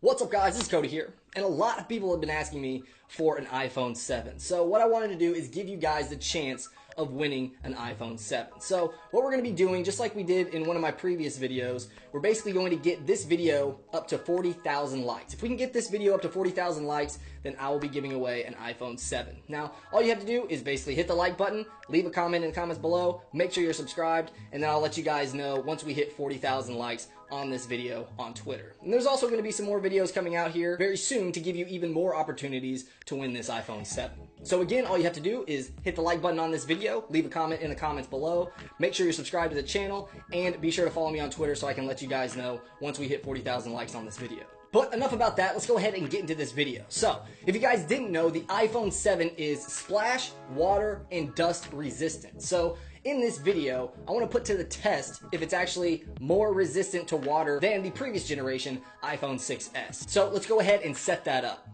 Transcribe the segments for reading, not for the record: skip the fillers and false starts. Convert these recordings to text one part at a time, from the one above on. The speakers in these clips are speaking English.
What's up guys, it's Cody here, and a lot of people have been asking me for an iPhone 7. So what I wanted to do is give you guys the chance of winning an iPhone 7. So what we're going to be doing, just like we did in one of my previous videos, we're basically going to get this video up to 40,000 likes. If we can get this video up to 40,000 likes, then I will be giving away an iPhone 7. Now, all you have to do is basically hit the like button, leave a comment in the comments below, make sure you're subscribed, and then I'll let you guys know once we hit 40,000 likes on this video on Twitter. And there's also going to be some more videos coming out here very soon to give you even more opportunities to win this iPhone 7. So again, all you have to do is hit the like button on this video, leave a comment in the comments below, make sure you're subscribed to the channel, and be sure to follow me on Twitter so I can let you guys know once we hit 40,000 likes on this video. But enough about that, let's go ahead and get into this video. So, if you guys didn't know, the iPhone 7 is splash, water, and dust resistant. So, in this video, I want to put to the test if it's actually more resistant to water than the previous generation iPhone 6s. So, let's go ahead and set that up.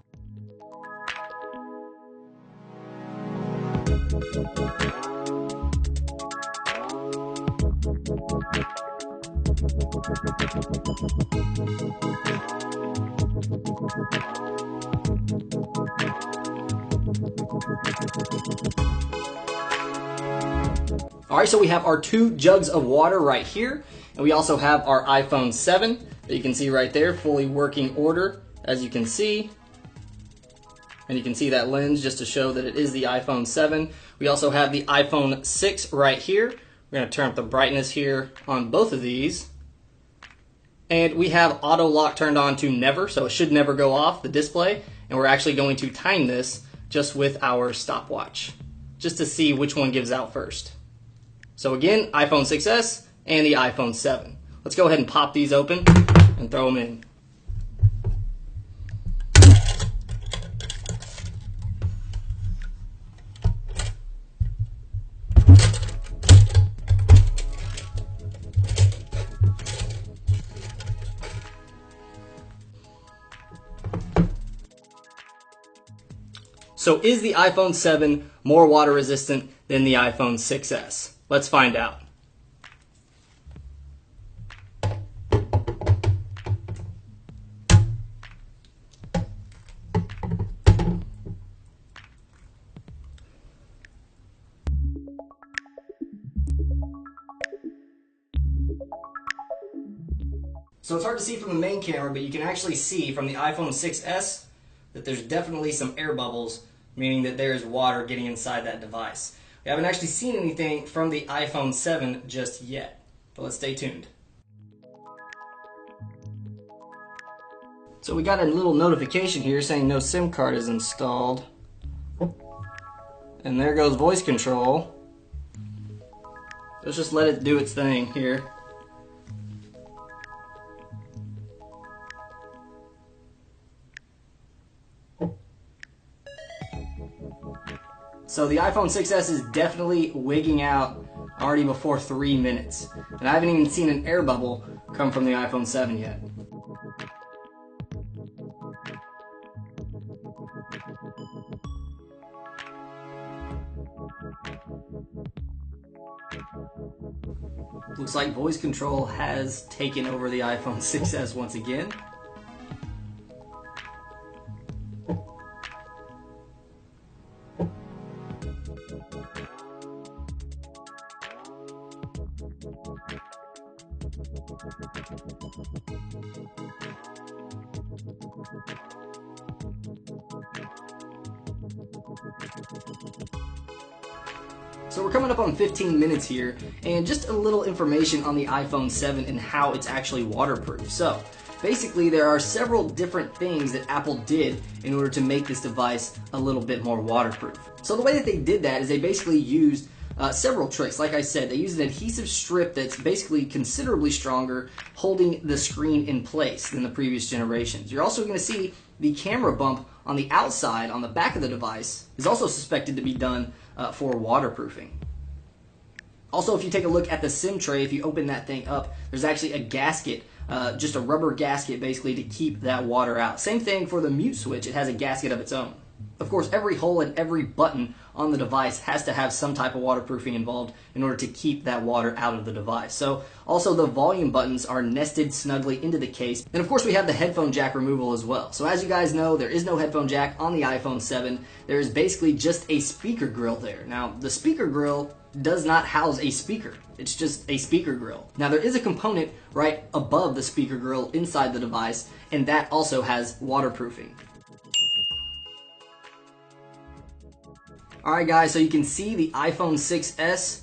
Alright, so we have our 2 jugs of water right here, and we also have our iPhone 7 that you can see right there, fully working order, as you can see. And you can see that lens just to show that it is the iPhone 7. We also have the iPhone 6 right here. We're going to turn up the brightness here on both of these. And we have auto lock turned on to never, so it should never go off the display. And we're actually going to time this just with our stopwatch, just to see which one gives out first. So again, iPhone 6s and the iPhone 7. Let's go ahead and pop these open and throw them in. So is the iPhone 7 more water resistant than the iPhone 6s? Let's find out. So it's hard to see from the main camera, but you can actually see from the iPhone 6s that there's definitely some air bubbles, meaning that there's water getting inside that device. We haven't actually seen anything from the iPhone 7 just yet, but let's stay tuned. So we got a little notification here saying no SIM card is installed. And there goes voice control. Let's just let it do its thing here. So the iPhone 6s is definitely wigging out already before 3 minutes. And I haven't even seen an air bubble come from the iPhone 7 yet. Looks like voice control has taken over the iPhone 6s once again. So we're coming up on 15 minutes here, and just a little information on the iPhone 7 and how it's actually waterproof. So basically there are several different things that Apple did in order to make this device a little bit more waterproof. So the way that they did that is they basically used several tricks. Like I said, they used an adhesive strip that's basically considerably stronger, holding the screen in place than the previous generations. You're also going to see the camera bump on the outside, on the back of the device, is also suspected to be done for waterproofing. Also, if you take a look at the SIM tray, if you open that thing up, there's actually a gasket, just a rubber gasket basically to keep that water out. Same thing for the mute switch, it has a gasket of its own. Of course, every hole and every button on the device has to have some type of waterproofing involved in order to keep that water out of the device. So also the volume buttons are nested snugly into the case. And of course we have the headphone jack removal as well. So as you guys know, there is no headphone jack on the iPhone 7. There is basically just a speaker grill there. Now the speaker grill does not house a speaker. It's just a speaker grill. Now there is a component right above the speaker grill inside the device, and that also has waterproofing. Alright guys, so you can see the iPhone 6s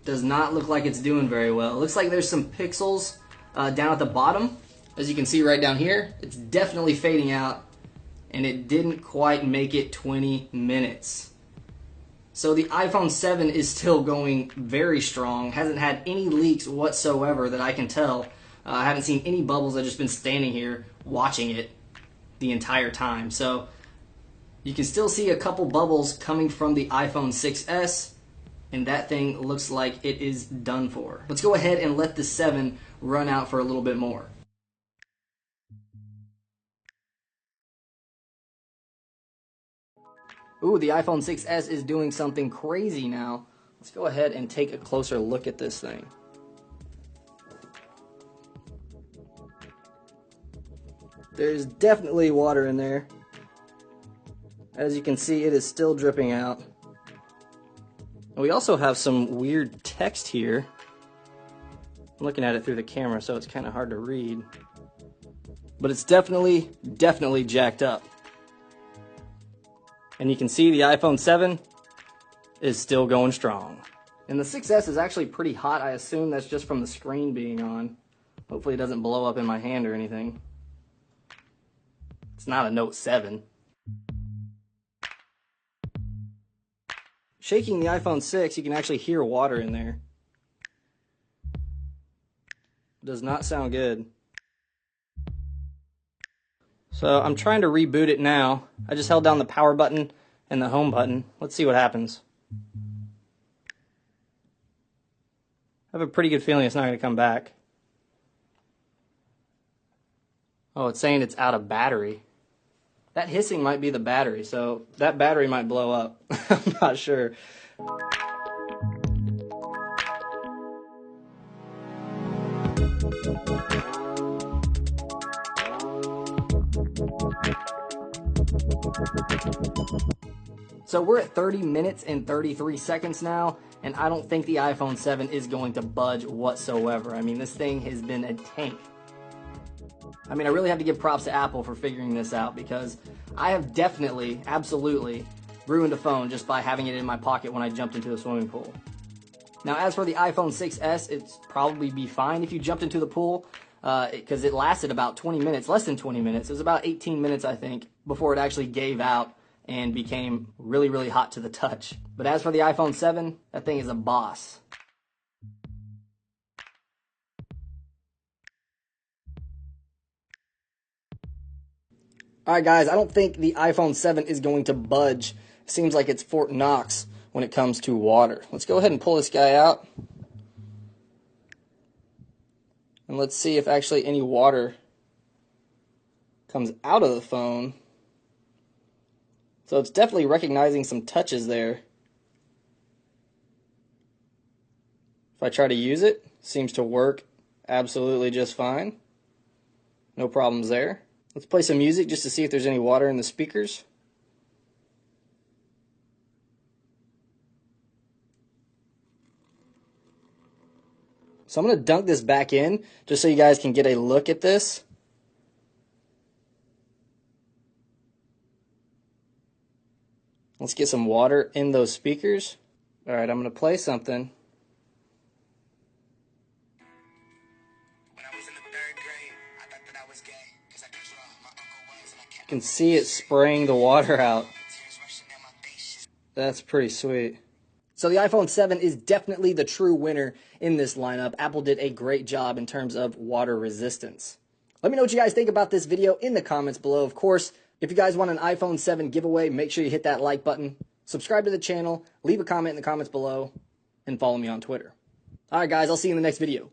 does not look like it's doing very well. It looks like there's some pixels down at the bottom. As you can see right down here, it's definitely fading out, and it didn't quite make it 20 minutes. So the iPhone 7 is still going very strong, hasn't had any leaks whatsoever that I can tell. I haven't seen any bubbles. I've just been standing here watching it the entire time. So you can still see a couple bubbles coming from the iPhone 6s, and that thing looks like it is done for. Let's go ahead and let the 7 run out for a little bit more. Ooh, the iPhone 6s is doing something crazy now. Let's go ahead and take a closer look at this thing. There's definitely water in there. As you can see, it is still dripping out. We also have some weird text here. I'm looking at it through the camera, so it's kind of hard to read. But it's definitely jacked up. And you can see the iPhone 7 is still going strong. And the 6s is actually pretty hot. I assume that's just from the screen being on. Hopefully it doesn't blow up in my hand or anything. It's not a Note 7. Shaking the iPhone 6, you can actually hear water in there. Does not sound good. So I'm trying to reboot it now. I just held down the power button and the home button. Let's see what happens. I have a pretty good feeling it's not going to come back. Oh, it's saying it's out of battery. That hissing might be the battery, so that battery might blow up. I'm not sure. So we're at 30 minutes and 33 seconds now, and I don't think the iPhone 7 is going to budge whatsoever. I mean, this thing has been a tank. I mean, I really have to give props to Apple for figuring this out, because I have definitely, absolutely ruined a phone just by having it in my pocket when I jumped into the swimming pool. Now, as for the iPhone 6s, it's probably be fine if you jumped into the pool, because it lasted about 20 minutes, less than 20 minutes. It was about 18 minutes, I think, before it actually gave out and became really, really hot to the touch. But as for the iPhone 7, that thing is a boss. Alright guys, I don't think the iPhone 7 is going to budge. It seems like it's Fort Knox when it comes to water. Let's go ahead and pull this guy out. And let's see if actually any water comes out of the phone. So it's definitely recognizing some touches there. If I try to use it, seems to work absolutely just fine. No problems there. Let's play some music just to see if there's any water in the speakers. So I'm going to dunk this back in just so you guys can get a look at this. Let's get some water in those speakers. All right, I'm going to play something. You can see it spraying the water out. That's pretty sweet. So the iPhone 7 is definitely the true winner in this lineup. Apple did a great job in terms of water resistance. Let me know what you guys think about this video in the comments below. Of course, if you guys want an iPhone 7 giveaway, make sure you hit that like button, subscribe to the channel, leave a comment in the comments below, and follow me on Twitter. Alright guys, I'll see you in the next video.